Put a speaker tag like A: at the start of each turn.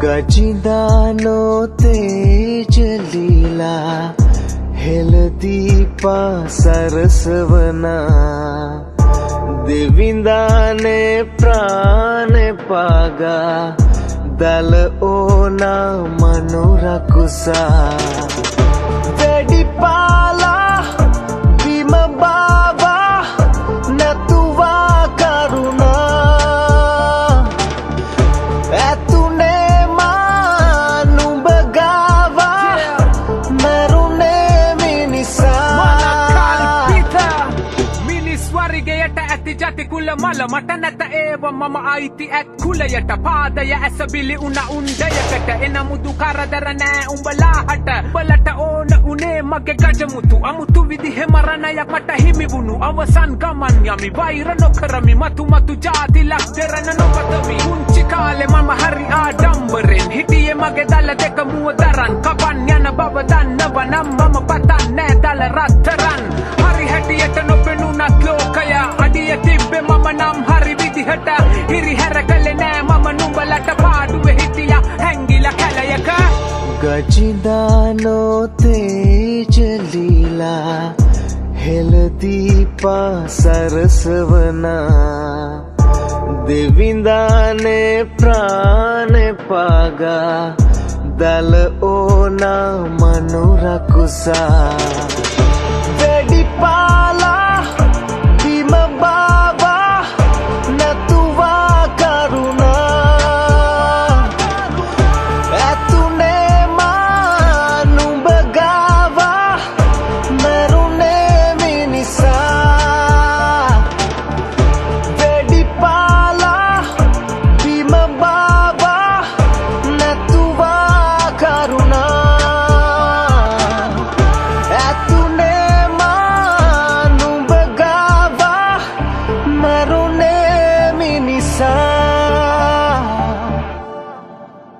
A: गजिदानो तेजलीला हेलदीपा सरसवना दिविंदाने प्राण पागा दल ओना मनुरकुसा वेडिपाला भीम बाबा नतुवा करुणा एतुने मानु बगावा मरुने मिनिसा
B: ස්වර්ගයට ඇති ජති කුල මල මට නැත ඒව මම අයිති ඇත් කුලයට පාදය ඇසබිලි උන උන්දයකට එන මුදු කරදර නෑ උඹලාහට උඹලට ඕන උනේ මගේ ගජමුතු අමුතු විදිහෙ මරණයක් මට හිමි වුණු අවසන් ගමන් යමි වෛර නොකරමි මතු මතු ජාති ලක් දෙරණ නොපතමි පුංචි කාලේ මම හරි ආඩම්බරෙන් හිටියේ මගේ දල දෙක මුව දරන් කපන් යන බව දන්නව නම් මම පතන්නේ දල රත්තරන් හරි හැටියට නොපෙනුනත් ලෝකය අඩිය තිබ්බේ මම නම් හරි විදිහට හිරි හැර කළේ නෑ මම නුඹලට පාඩුවේ හිටියා හැංගිලා කැලයක
A: गजिदानो तेजलीला हेलदीपा सरसवना दिविंदाने प्राण पागा दल ओना मनुरकुसा